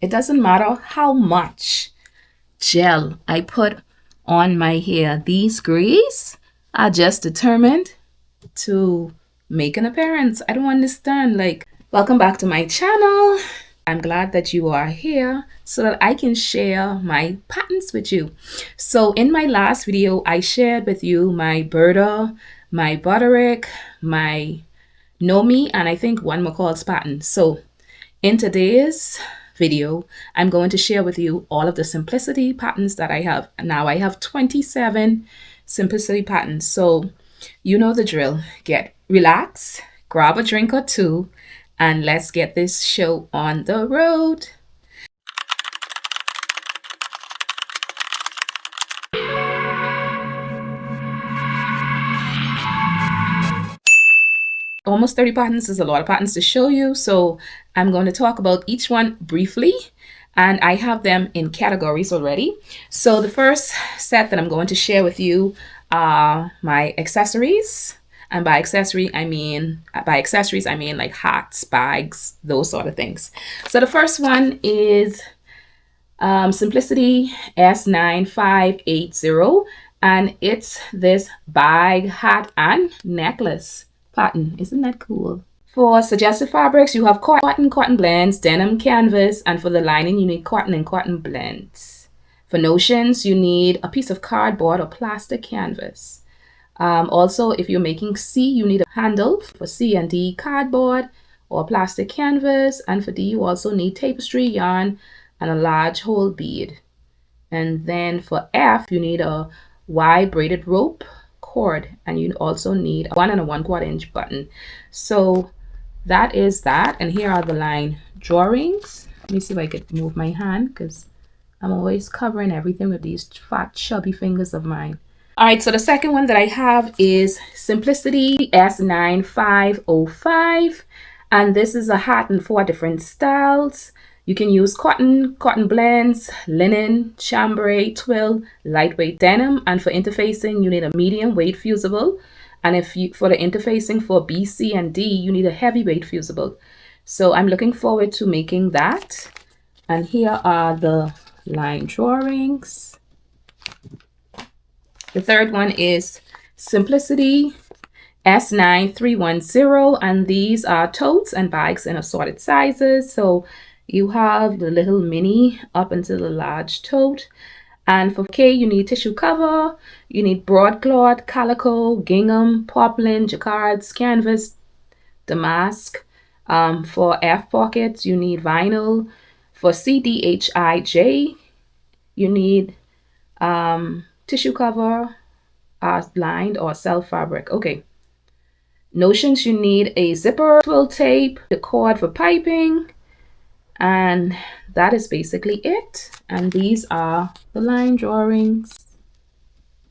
It doesn't matter how much gel I put on my hair. These grays are just determined to make an appearance. I don't understand. Like, welcome back to my channel. I'm glad that you are here so that I can share my patterns with you. So in my last video, I shared with you my Burda, my Butterick, my Nomi, and I think one McCall's pattern. So in today's video, I'm going to share with you all of the simplicity patterns that I have. Now I have 27 simplicity patterns. So you know the drill. Relax, grab a drink or two, and let's get this show on the road. Almost 30 patterns is a lot of patterns to show you, so I'm going to talk about each one briefly, and I have them in categories already. So the first set that I'm going to share with you are my accessories. And by accessories, I mean like hats, bags, those sort of things. So the first one is Simplicity S9580, and it's this bag, hat, and necklace pattern. Isn't that cool? For suggested fabrics, you have cotton blends, denim, canvas, and for the lining, you need cotton and cotton blends. For notions, you need a piece of cardboard or plastic canvas. Also, if you're making C, you need a handle. For C and D, cardboard or plastic canvas. And for D, you also need tapestry, yarn, and a large hole bead. And then for F, you need a Y braided rope cord, and you also need 1 1/4 inch button. So that is that. And here are the line drawings. Let me see if I could move my hand, because I'm always covering everything with these fat chubby fingers of mine. All right, so the second one that I have is Simplicity S9505, and this is a hat in 4 different styles. You can use cotton blends, linen, chambray, twill, lightweight denim, and for interfacing, you need a medium weight fusible. And for the interfacing for B, C, and D, you need a heavyweight fusible. So I'm looking forward to making that. And here are the line drawings. The third one is Simplicity S9310, and these are totes and bags in assorted sizes. So you have the little mini up until the large tote. And for K, you need tissue cover, you need broadcloth, calico, gingham, poplin, jacquards, canvas, damask. For F pockets, you need vinyl. For C, D, H, I, J, you need tissue cover, lined or self fabric. Okay. Notions, you need a zipper, twill tape, the cord for piping, and that is basically it. And these are the line drawings.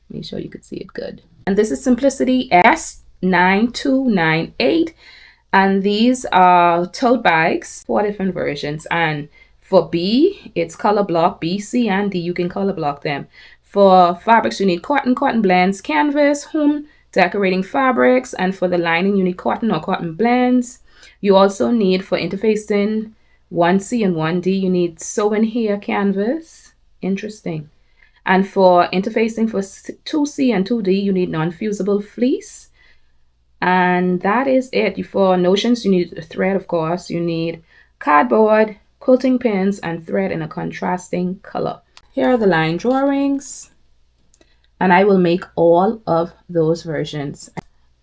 Make sure you could see it good. And this is Simplicity S9298, and these are tote bags, 4 different versions. And for B, it's color block. B, C, and D, you can color block them. For fabrics, you need cotton blends, canvas, home decorating fabrics, and for the lining, you need cotton or cotton blends. You also need, for interfacing 1C and 1D, you need sew and hair canvas. Interesting. And for interfacing for 2C and 2D, you need non-fusible fleece. And that is it. For notions, you need a thread, of course. You need cardboard, quilting pins, and thread in a contrasting color. Here are the line drawings, and I will make all of those versions.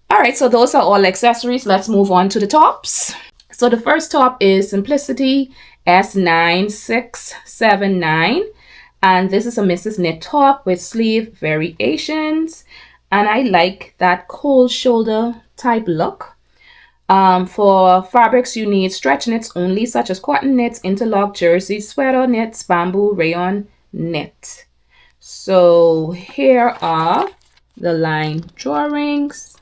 All right, so those are all accessories. Let's move on to the tops. So the first top is Simplicity S9679, and this is a Mrs. Knit top with sleeve variations, and I like that cold shoulder type look. For fabrics, you need stretch knits only, such as cotton knits, interlock, jersey, sweater knits, bamboo, rayon knit. So here are the line drawings,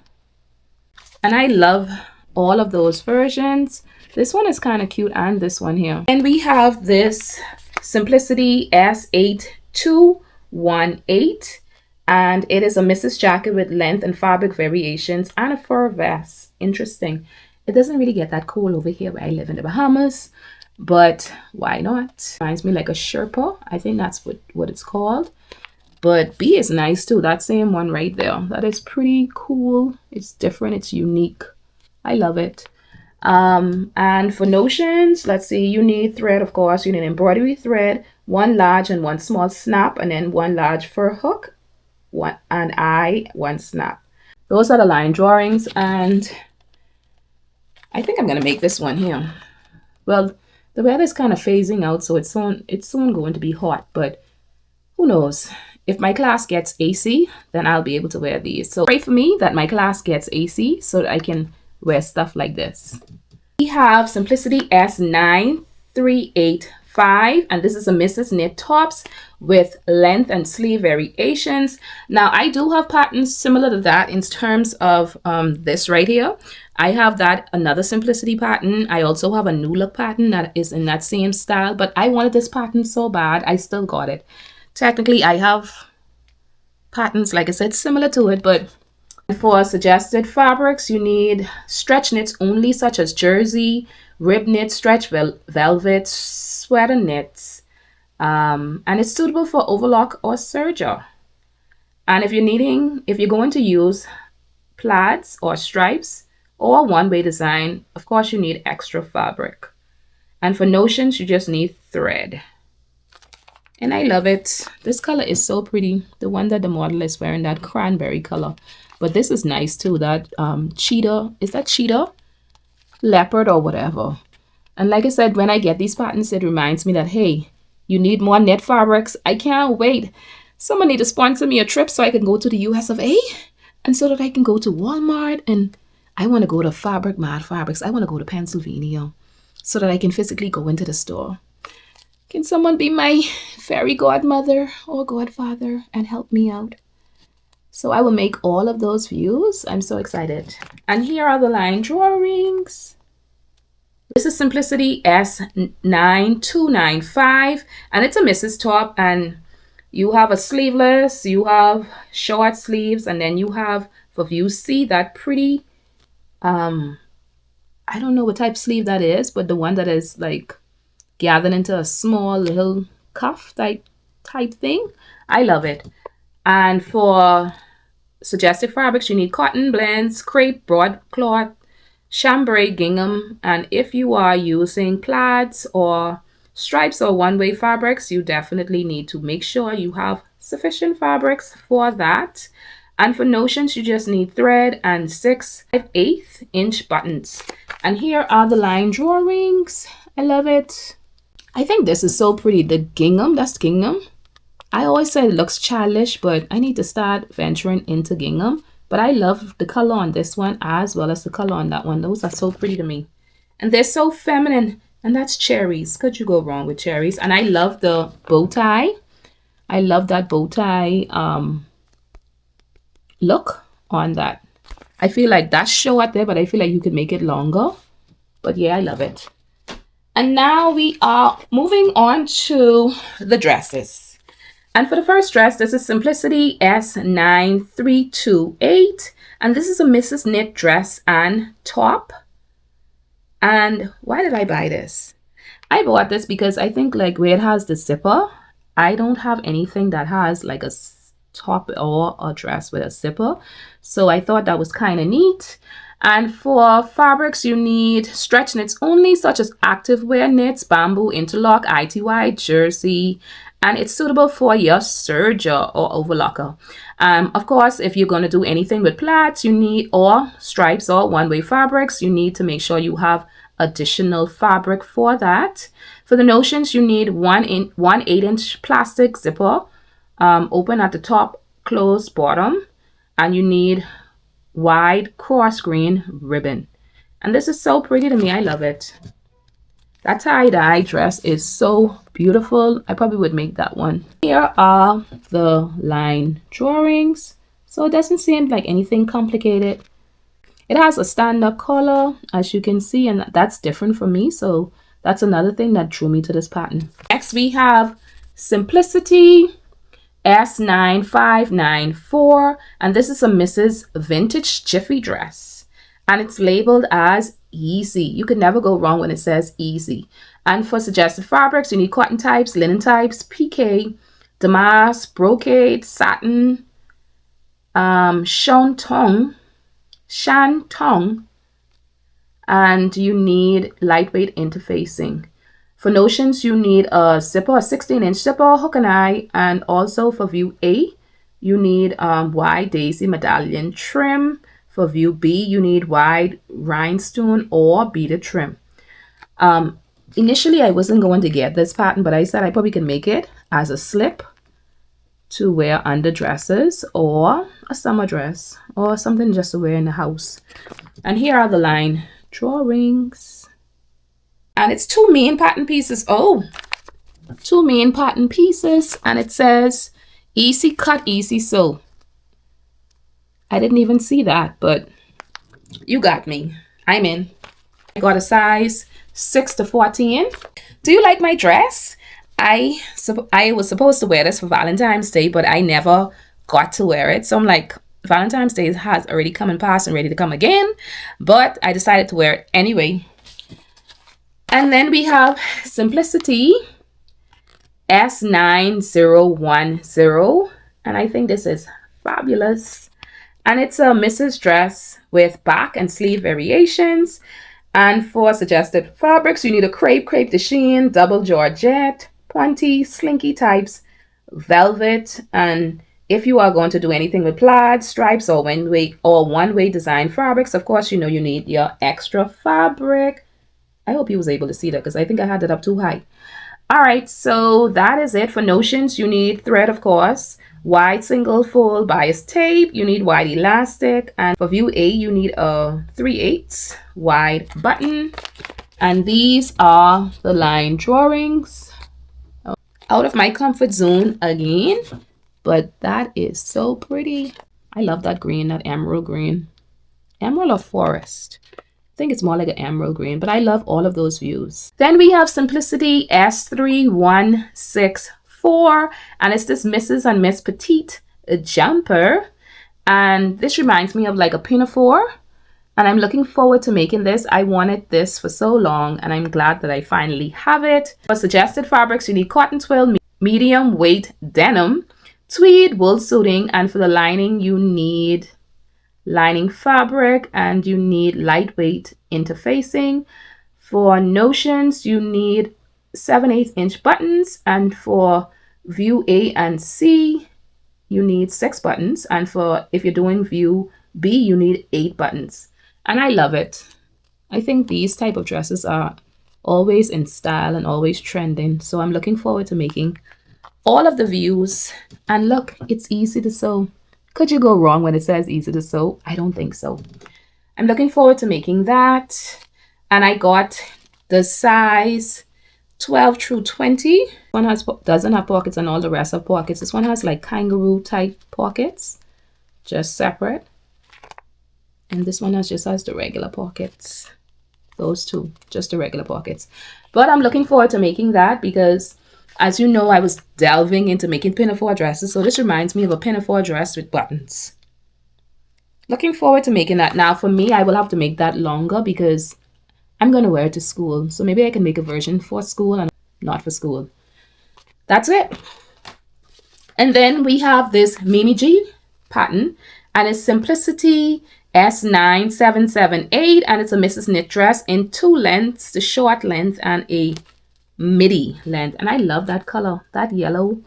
and I love all of those versions. This one is kind of cute, and this one here. And we have this Simplicity S8218, and it is a Mrs. jacket with length and fabric variations and a fur vest. Interesting. It doesn't really get that cold over here where I live in the Bahamas. but why not? Reminds me like a Sherpa. I think that's what it's called. But B is nice too. That same one right there. That is pretty cool. It's different. It's unique. I love it. And for notions, let's see, you need thread, of course. You need embroidery thread, one large and one small snap, and then one large fur hook, one snap. Those are the line drawings, and I think I'm gonna make this one here. Well, the weather's kind of phasing out, so it's soon going to be hot, but who knows? If my class gets AC, then I'll be able to wear these. So pray for me that my class gets AC so that I can wear stuff like this. We have Simplicity S9385, and this is a Mrs. Knit Tops with length and sleeve variations. Now, I do have patterns similar to that in terms of this right here. I have that another Simplicity pattern. I also have a New Look pattern that is in that same style, but I wanted this pattern so bad, I still got it. Technically, I have patterns, like I said, similar to it, but for suggested fabrics, you need stretch knits only, such as jersey, rib knit, stretch velvet, sweater knits, and it's suitable for overlock or serger. And if you're going to use plaids or stripes or one-way design, of course you need extra fabric. And for notions, you just need thread. And I love it. This color is so pretty. The one that the model is wearing, that cranberry color. But this is nice too. That cheetah, is that cheetah? Leopard or whatever. And like I said, when I get these patterns, it reminds me that, hey, you need more knit fabrics. I can't wait. Someone need to sponsor me a trip so I can go to the US of A. And so that I can go to Walmart. And I want to go to Fabric Mad Fabrics. I want to go to Pennsylvania so that I can physically go into the store. Can someone be my fairy godmother or godfather and help me out? So I will make all of those views. I'm so excited. And here are the line drawings. This is Simplicity S9295, and it's a Mrs. top, and you have a sleeveless, you have short sleeves, and then you have, for view C, that pretty, I don't know what type sleeve that is, but the one that is like gathered into a small little cuff type thing. I love it. And for suggested fabrics, you need cotton blends, crepe, broadcloth, chambray, gingham. And if you are using plaids or stripes or one-way fabrics, you definitely need to make sure you have sufficient fabrics for that. And for notions, you just need thread and 6/5 inch buttons. And here are the line drawings. I love it. I think this is so pretty. The gingham, that's gingham. I always say it looks childish, but I need to start venturing into gingham. But I love the color on this one as well as the color on that one. Those are so pretty to me. And they're so feminine. And that's cherries. Could you go wrong with cherries? And I love the bow tie. I love that bow tie look on that. I feel like that's short there, but I feel like you could make it longer. But yeah, I love it. And now we are moving on to the dresses. And for the first dress, this is Simplicity S9328. And this is a Mrs. Knit dress and top. And why did I buy this? I bought this because I think like where it has the zipper, I don't have anything that has like a top or a dress with a zipper. So I thought that was kind of neat. And for fabrics, you need stretch knits only, such as activewear knits, bamboo, interlock, ITY, jersey, and it's suitable for your serger or overlocker. Of course, if you're going to do anything with plaids, you need, or stripes or one-way fabrics, you need to make sure you have additional fabric for that. For the notions, you need one 8-inch plastic zipper, open at the top, closed bottom, and you need wide cross grain ribbon. And this is so pretty to me. I love it. That tie-dye dress is so beautiful. I probably would make that one. Here are the line drawings. So it doesn't seem like anything complicated. It has a stand-up collar, as you can see, and that's different for me. So that's another thing that drew me to this pattern. Next, we have Simplicity S9594, and this is a Mrs. Vintage Jiffy dress, and it's labeled as easy. You can never go wrong when it says easy. And for suggested fabrics, you need cotton types, linen types, pique, damask, brocade, satin, shantung, and you need lightweight interfacing. For notions, you need a zipper, a 16-inch zipper, hook and eye, and also for view A, you need wide daisy medallion trim. For view B, you need wide rhinestone or beaded trim. Initially, I wasn't going to get this pattern, but I said I probably can make it as a slip to wear under dresses or a summer dress or something just to wear in the house. And here are the line drawings. And it's two main pattern pieces. Oh, two main pattern pieces. And it says easy cut, easy sew. I didn't even see that, but you got me. I'm in. I got a size 6 to 14. Do you like my dress? I was supposed to wear this for Valentine's Day, but I never got to wear it. So I'm like, Valentine's Day has already come and passed and ready to come again. But I decided to wear it anyway. And then we have Simplicity S9010. And I think this is fabulous. And it's a missus dress with back and sleeve variations. And for suggested fabrics, you need a crepe de chine, double georgette, pointy, slinky types, velvet. And if you are going to do anything with plaid, stripes, or one-way design fabrics, of course, you know you need your extra fabric. I hope you was able to see that because I think I had it up too high. All right, so that is it for notions. You need thread, of course, wide single fold bias tape. You need wide elastic. And for view A, you need a 3/8 wide button. And these are the line drawings. Out of my comfort zone again, but that is so pretty. I love that green, that emerald green. Emerald or forest? I think it's more like an emerald green, but I love all of those views. Then we have Simplicity S3164, and it's this Mrs. and Miss Petite jumper. And this reminds me of like a pinafore, and I'm looking forward to making this. I wanted this for so long, and I'm glad that I finally have it. For suggested fabrics, you need cotton twill, medium weight denim, tweed, wool suiting, and for the lining, you need lining fabric and you need lightweight interfacing. For notions, you need 7/8 inch buttons, and for view A and C, you need 6 buttons, and for if you're doing view B, you need 8 buttons. And I love it. I think these type of dresses are always in style and always trending, so I'm looking forward to making all of the views. And look, it's easy to sew. Could you go wrong when it says easy to sew? I don't think so. I'm looking forward to making that. And I got the size 12 through 20. One doesn't have pockets and all the rest have pockets. This one has like kangaroo type pockets, just separate. And this one just has the regular pockets. Those two, just the regular pockets. But I'm looking forward to making that because, as you know, I was delving into making pinafore dresses. So this reminds me of a pinafore dress with buttons. Looking forward to making that. Now for me, I will have to make that longer because I'm going to wear it to school. So maybe I can make a version for school and not for school. That's it. And then we have this Mimi G pattern, and it's Simplicity S9778, and it's a Mrs. Knit dress in 2 lengths, the short length and a midi length. And I love that color. That yellow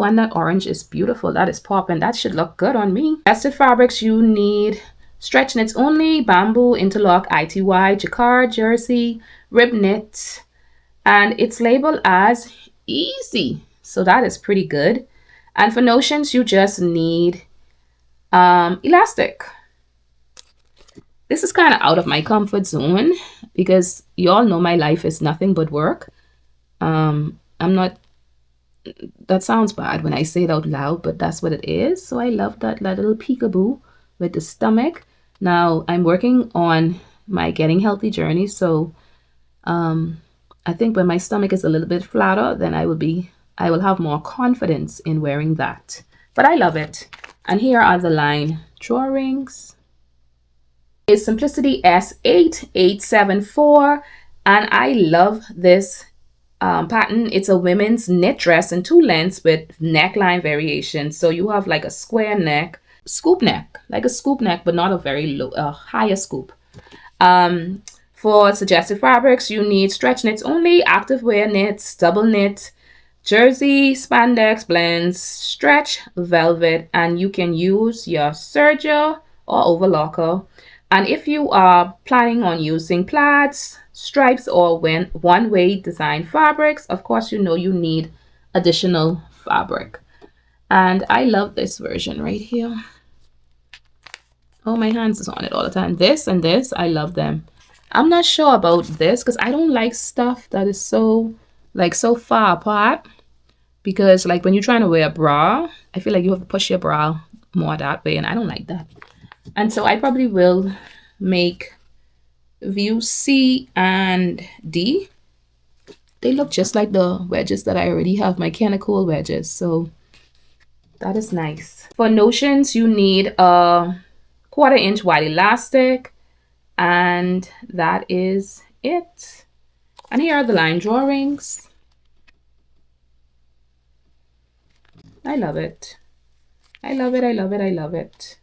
and that orange is beautiful. That is popping. That should look good on me. Suggested fabrics, you need stretch knits only, bamboo, interlock, ITY, jacquard, jersey, rib knit, and it's labeled as easy. So that is pretty good. And for notions, you just need elastic. This is kind of out of my comfort zone because you all know my life is nothing but work. That sounds bad when I say it out loud, but that's what it is. So I love that little peekaboo with the stomach. Now I'm working on my getting healthy journey. So I think when my stomach is a little bit flatter, then I will have more confidence in wearing that. But I love it. And here are the line drawings. It's Simplicity S8874, And I love this pattern. It's a women's knit dress in two lengths with neckline variation. So you have like a square neck, scoop neck, like a scoop neck, but not a very low, higher scoop. Um, for suggested fabrics, you need stretch knits only, active wear knits, double knit, jersey, spandex blends, stretch, velvet, and you can use your serger or overlocker. And if you are planning on using plaids, stripes, or one-way design fabrics, of course, you know you need additional fabric. And I love this version right here. Oh, my hands is on it all the time. This and this, I love them. I'm not sure about this because I don't like stuff that is so far apart, because like when you're trying to wear a bra, I feel like you have to push your bra more that way, and I don't like that. And so I probably will make view C and D. They look just like the wedges that I already have, my Canacool wedges, so that is nice. For notions, you need a 1/4 inch wide elastic, and that is it. And here are the line drawings. I love it. I love it. I love it. I love it.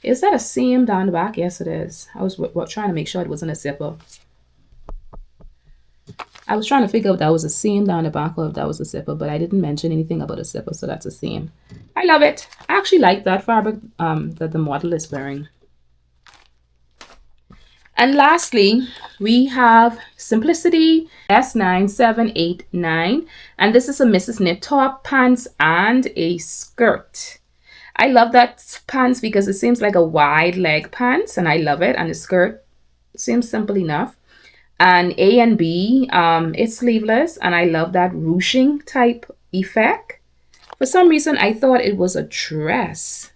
Is that a seam down the back? Yes, it is. I was trying to make sure it wasn't a zipper. I was trying to figure out if that was a seam down the back or if that was a zipper, but I didn't mention anything about a zipper, so that's a seam. I love it. I actually like that fabric that the model is wearing. And lastly, we have Simplicity S9789, and this is a Mrs. Knit top, pants, and a skirt. I love that pants because it seems like a wide leg pants, and I love it. And the skirt seems simple enough. And A and B, it's sleeveless, and I love that ruching type effect. For some reason, I thought it was a dress.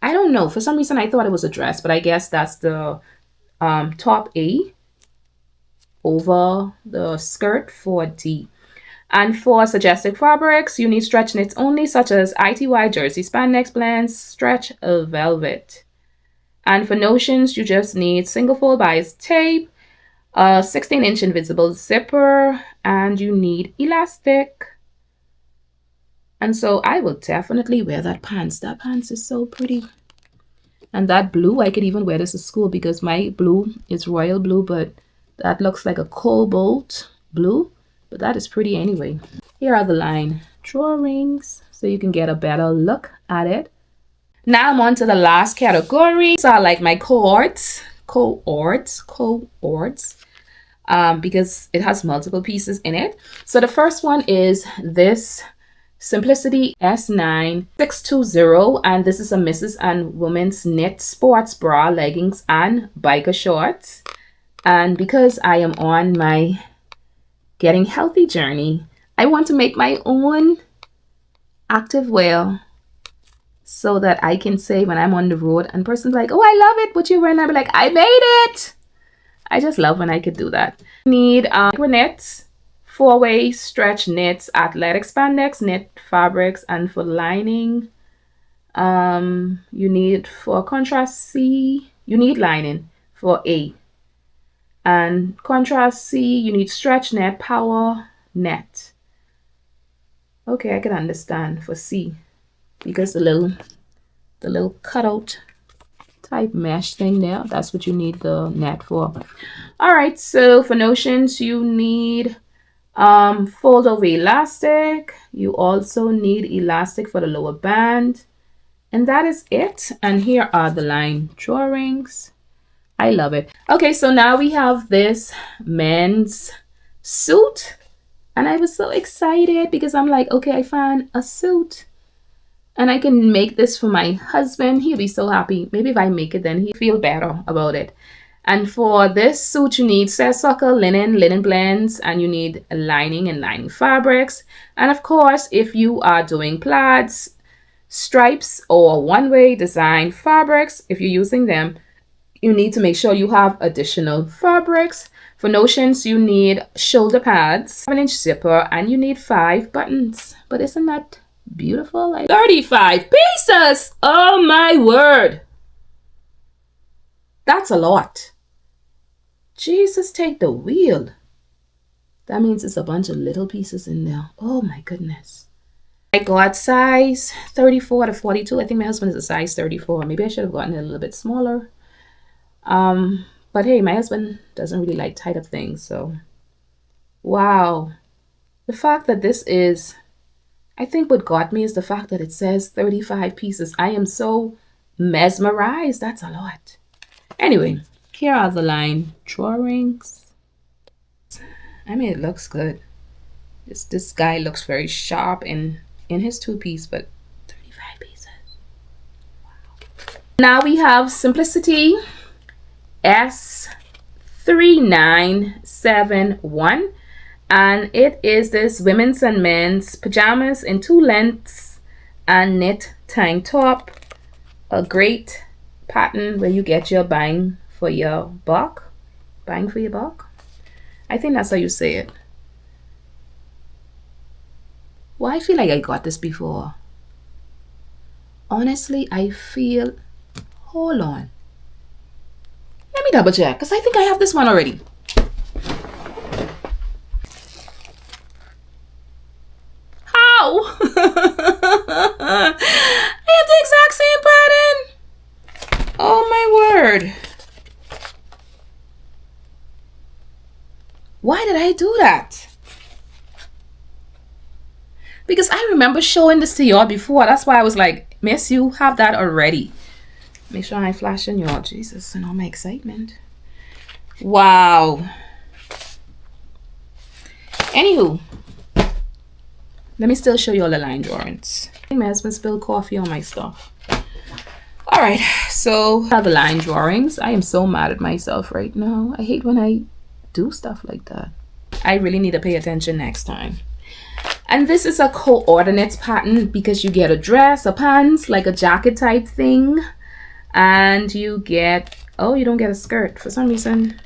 I don't know. For some reason, I thought it was a dress, but I guess that's the top A over the skirt for D. And for suggested fabrics, you need stretch knits only, such as ITY jersey spandex blends, stretch velvet. And for notions, you just need single fold bias tape, a 16-inch invisible zipper, and you need elastic. And so I will definitely wear that pants. That pants is so pretty. And that blue, I could even wear this to school because my blue is royal blue, but that looks like a cobalt blue. But that is pretty anyway. Here are the line drawings so you can get a better look at it. Now I'm on to the last category. So I like my cohorts, because it has multiple pieces in it. So the first one is this Simplicity S9620, and this is a Mrs. and Women's Knit sports bra, leggings, and biker shorts. And because I am on my getting healthy journey, I want to make my own active wear so that I can say when I'm on the road and person's like, oh, I love it, what you're wearing, I'll be like, I made it. I just love when I could do that. You need knits, 4-way stretch knits, athletic spandex knit fabrics, and for lining, you need for contrast C, you need lining for A. And contrast C, you need stretch net, power net. Okay, I can understand for C because the little cutout type mesh thing there, that's what you need the net for. All right, so for notions, you need fold over elastic. You also need elastic for the lower band, and that is it. And here are the line drawings. I love it. Okay, so now we have this men's suit, and I was so excited because I'm like, okay, I found a suit and I can make this for my husband. He'll be so happy. Maybe if I make it, then he'll feel better about it. And for this suit, you need seersucker, linen blends, and you need lining and lining fabrics. And of course, if you are doing plaids, stripes, or one-way design fabrics, if you're using them, you need to make sure you have additional fabrics. For notions, you need shoulder pads, 7-inch zipper, and you need 5 buttons. But isn't that beautiful? Like 35 pieces! Oh my word! That's a lot. Jesus, take the wheel. That means it's a bunch of little pieces in there. Oh my goodness. I got size 34 to 42. I think my husband is a size 34. Maybe I should have gotten it a little bit smaller. But hey, my husband doesn't really like tight up things, so. Wow. The fact that this is, I think what got me is the fact that it says 35 pieces. I am so mesmerized. That's a lot. Anyway, here are the line drawings. I mean, it looks good. This guy looks very sharp in his two-piece, but 35 pieces. Wow. Now we have Simplicity S3971, and it is this women's and men's pajamas in 2 lengths and knit tank top. A great pattern where you get your bang for your buck. Bang for your buck. I think that's how you say it. Well, I feel like I got this before. Honestly, I feel... Hold on. Let me double check, because I think I have this one already. How? I have the exact same pattern. Oh my word. Why did I do that? Because I remember showing this to y'all before. That's why I was like, miss, you have that already. Make sure I ain't flashing y'all. Jesus, and all my excitement. Wow. Anywho, let me still show you all the line drawings. My husband spilled coffee on my stuff. All right, so I have the line drawings. I am so mad at myself right now. I hate when I do stuff like that. I really need to pay attention next time. And this is a coordinates pattern because you get a dress, a pants, like a jacket type thing. And you get, oh, you don't get a skirt for some reason.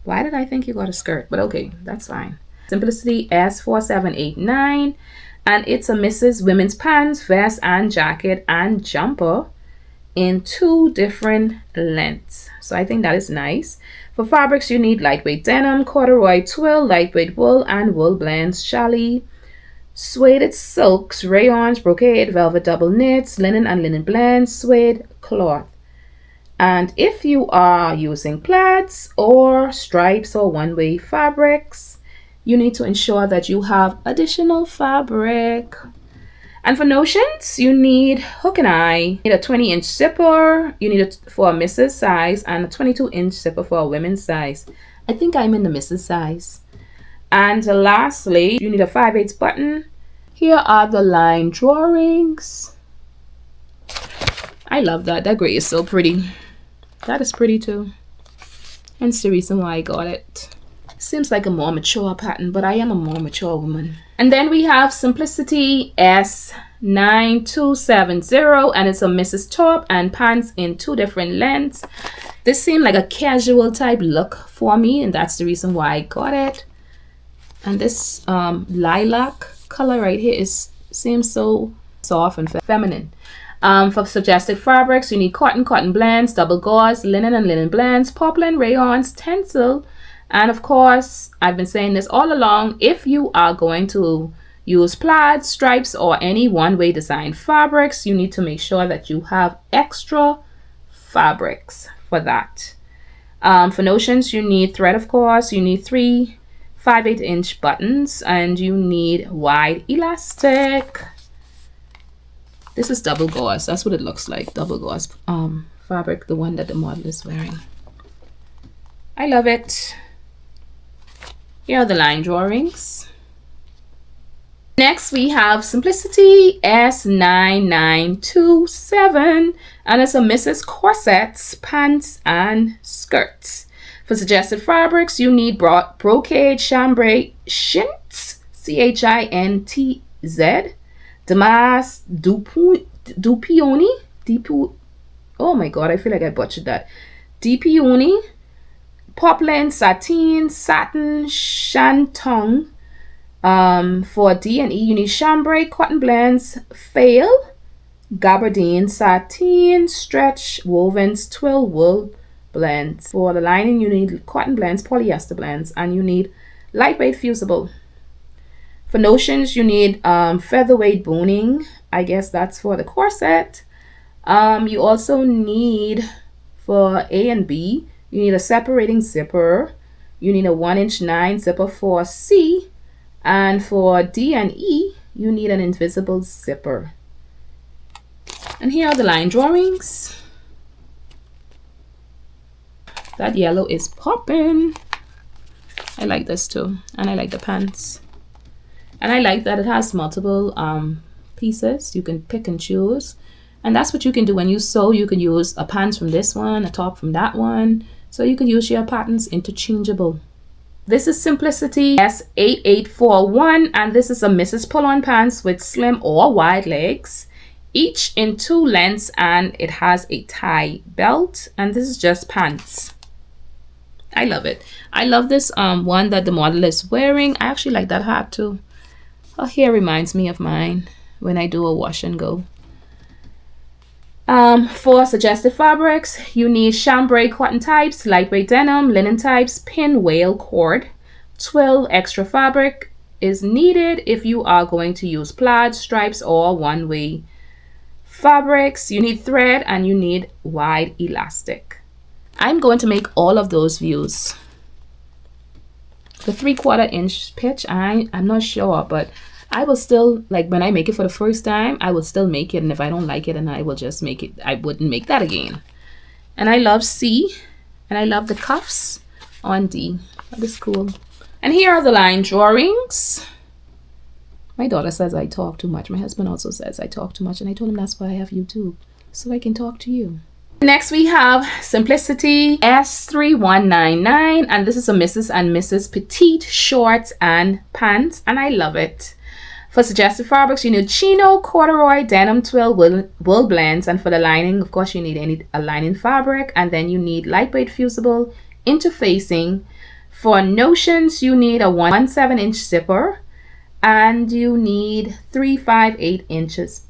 Why did I think you got a skirt? But okay, that's fine. Simplicity S4789, and it's a Mrs. Women's pants, vest, and jacket and jumper in 2 different lengths. So I think that is nice. For fabrics, you need lightweight denim, corduroy twill, lightweight wool, and wool blends, challis, suede silks, rayons, brocade, velvet double knits, linen and linen blends, suede cloth. And if you are using plaids or stripes or one-way fabrics, you need to ensure that you have additional fabric. And for notions, you need hook and eye. You need a 20-inch zipper. You need it for a Mrs. size and a 22-inch zipper for a women's size. I think I'm in the Mrs. size. And lastly, you need a 5/8 button. Here are the line drawings. I love that. That gray is so pretty. That is pretty too. Hence the reason why I got it. Seems like a more mature pattern, but I am a more mature woman. And then we have Simplicity S9270, and it's a Mrs. top and pants in 2 different lengths. This seemed like a casual type look for me, and that's the reason why I got it. And this lilac color right here seems so soft and feminine. For suggested fabrics, you need cotton blends, double gauze, linen and linen blends, poplin, rayons, tencel. And of course, I've been saying this all along, if you are going to use plaids, stripes, or any one-way design fabrics, you need to make sure that you have extra fabrics for that. For notions, you need thread, of course. You need 3 5/8-inch buttons, and you need wide elastic. This is double gauze. That's what it looks like. Double gauze fabric, the one that the model is wearing. I love it. Here are the line drawings. Next, we have Simplicity S9927, and it's a Mrs. corsets, pants, and skirts. For suggested fabrics, you need brocade, chambray, chintz, CHINTZ, damask, dupioni, oh my god, I feel like I butchered that. Dupioni, poplin, satin, shantung. For D and E, you need chambray, cotton blends, fail, gabardine, satin, stretch, wovens, twill, wool, blends. For the lining, you need cotton blends, polyester blends, and you need lightweight fusible. For notions, you need featherweight boning. I guess that's for the corset. You also need, for A and B, you need a separating zipper. You need a 1" 9 zipper for C. And for D and E, you need an invisible zipper. And here are the line drawings. That yellow is popping. I like this too. And I like the pants. And I like that it has multiple pieces. You can pick and choose. And that's what you can do when you sew. You can use a pants from this one, a top from that one. So you can use your patterns interchangeable. This is Simplicity S8841. And this is a Mrs. Pull-on pants with slim or wide legs, each in 2 lengths, and it has a tie belt. And this is just pants. I love it. I love this one that the model is wearing. I actually like that hat too. Her hair reminds me of mine when I do a wash and go. For suggested fabrics, you need chambray cotton types, lightweight denim, linen types, pinwheel cord. Twill extra fabric is needed if you are going to use plaid, stripes, or one-way fabrics. You need thread and you need wide elastic. I'm going to make all of those views. The 3/4 inch pitch, I'm not sure, but I will still, like when I make it for the first time, I will still make it. And if I don't like it, and I will just make it, I wouldn't make that again. And I love C, and I love the cuffs on D. That is cool. And here are the line drawings. My daughter says I talk too much. My husband also says I talk too much. And I told him that's why I have YouTube, so I can talk to you. Next we have Simplicity S3199, and this is a Mrs. and Mrs. Petite shorts and pants, and I love it. For suggested fabrics, you need chino, corduroy, denim, twill, wool blends, and for the lining, of course, you need a lining fabric, and then you need lightweight fusible interfacing. For notions, you need a 1/7 inch zipper, and you need 3/5/8 inches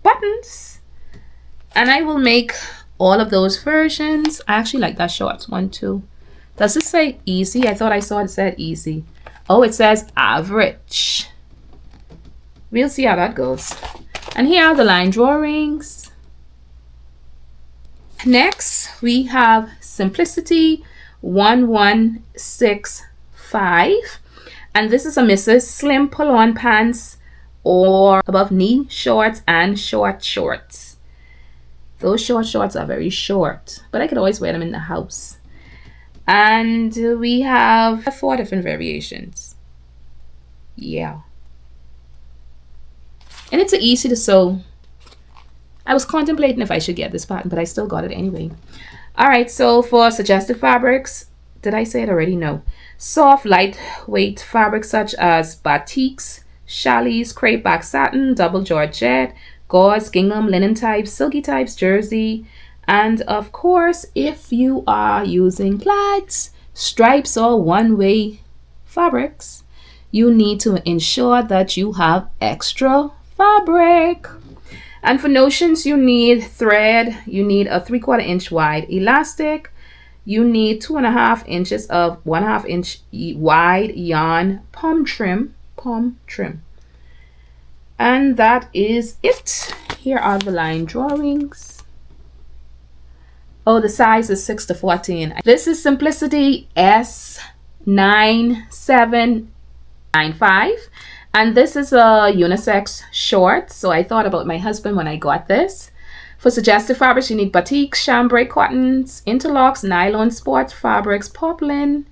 buttons. And I will make all of those versions. I actually like that shorts one too. Does it say easy? I thought I saw it said easy. Oh, it says average. We'll see how that goes. And here are the line drawings. Next, we have Simplicity 1165. And this is a Mrs. Slim pull-on pants or above knee shorts and short shorts. Those short shorts are very short, but I could always wear them in the house. And we have 4 different variations. Yeah. And it's easy to sew. I was contemplating if I should get this pattern, but I still got it anyway. All right, so for suggested fabrics, did I say it already? No. Soft, lightweight fabrics such as batiks, challis, crepe back satin, double georgette, gauze, gingham, linen types, silky types, jersey, and of course, if you are using plaids, stripes, or one-way fabrics, you need to ensure that you have extra fabric. And for notions, you need thread, you need a 3/4 inch wide elastic, you need 2.5 inches of 1/2 inch wide yarn pom trim. And that is it. Here are the line drawings. Oh, the size is 6 to 14. This is Simplicity S9795. And this is a unisex short. So I thought about my husband when I got this. For suggested fabrics, you need batik, chambray cottons, interlocks, nylon, sport fabrics, poplin.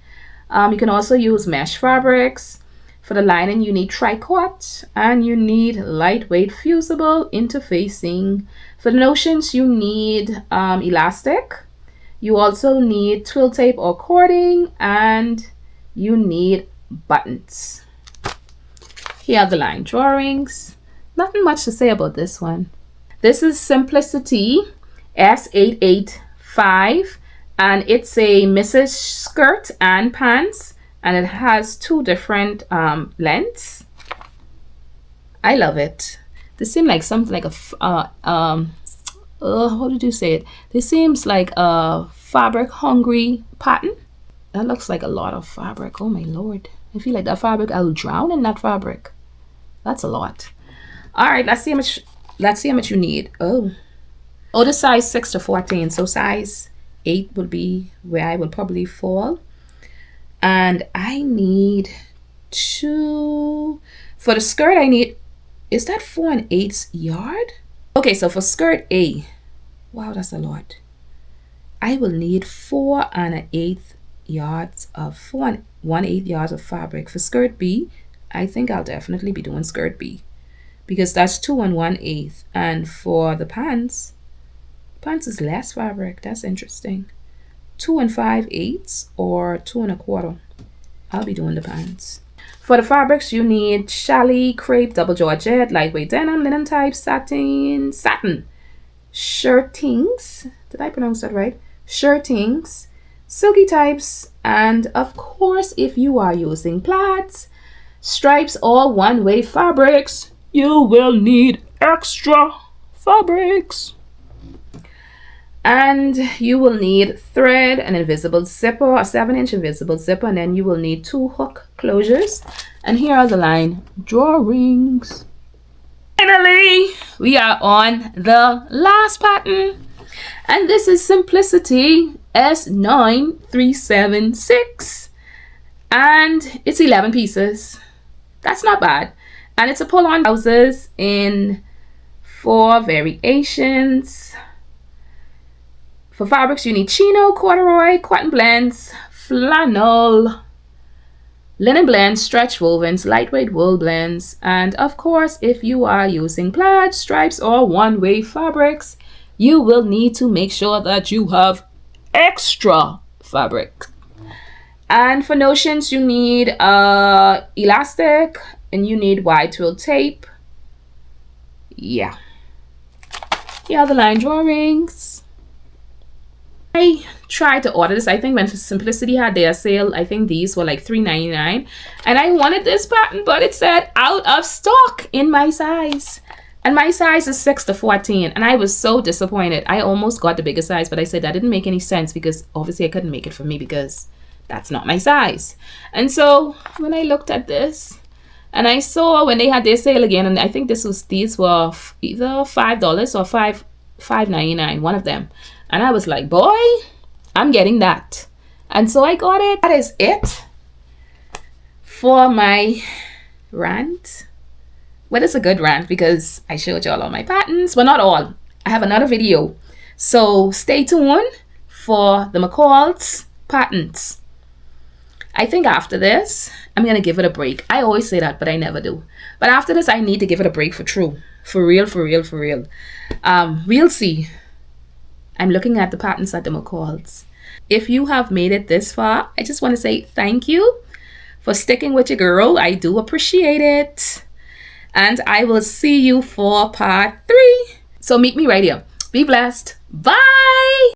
You can also use mesh fabrics. For the lining, you need tricot, and you need lightweight fusible interfacing. For the notions, you need elastic. You also need twill tape or cording, and you need buttons. Here are the line drawings. Nothing much to say about this one. This is Simplicity S885, and it's a Mrs. skirt and pants. And it has 2 different lengths. I love it. They seem like something like a how did you say it? This seems like a fabric hungry pattern. That looks like a lot of fabric. Oh my lord. I feel like that fabric, I'll drown in that fabric. That's a lot. All right, let's see how much you need. Oh, the size 6 to 14. So size 8 would be where I would probably fall. And I need 2 for the skirt. I need, is that 4 1/8 yard? Okay, so for skirt A, wow, that's a lot. I will need 4 1/8 yards of 4 1/8 yards of fabric. For skirt B, I think I'll definitely be doing skirt B because that's 2 1/8. And for the pants is less fabric. That's interesting. 2 5/8 or 2 1/4. I'll be doing the pants. For the fabrics, you need challis, crepe, double georgette, lightweight denim, linen type, satin, shirtings. Did I pronounce that right? Shirtings, silky types, and of course, if you are using plaids, stripes, or one-way fabrics, you will need extra fabrics. And you will need thread, an invisible zipper, a 7-inch invisible zipper, and then you will need 2 hook closures. And here are the line drawings. Finally, we are on the last pattern, and this is Simplicity S9376, and it's 11 pieces. That's not bad, and it's a pull-on trousers in 4 variations. For fabrics, you need chino, corduroy, cotton blends, flannel, linen blends, stretch wovens, lightweight wool blends, and of course, if you are using plaid, stripes, or one-way fabrics, you will need to make sure that you have extra fabric. And for notions, you need elastic, and you need wide twill tape. Yeah. Here are the line drawings. I tried to order this. I think when Simplicity had their sale, I think these were like $3.99, and I wanted this pattern, but it said out of stock in my size, and my size is 6 to 14, and I was so disappointed. I almost got the bigger size, but I said that didn't make any sense because obviously I couldn't make it for me because that's not my size. And so when I looked at this and I saw when they had their sale again, and I think these were either $5 or $5.99, one of them. And I was like, boy, I'm getting that. And so I got it. That is it for my rant. Well, it's a good rant because I showed you all my patterns. Well, not all. I have another video. So stay tuned for the McCall's patterns. I think after this, I'm going to give it a break. I always say that, but I never do. But after this, I need to give it a break for true. For real, for real, for real. We'll see. I'm looking at the patterns at the McCall's. If you have made it this far, I just want to say thank you for sticking with your girl. I do appreciate it. And I will see you for part 3. So meet me right here. Be blessed. Bye.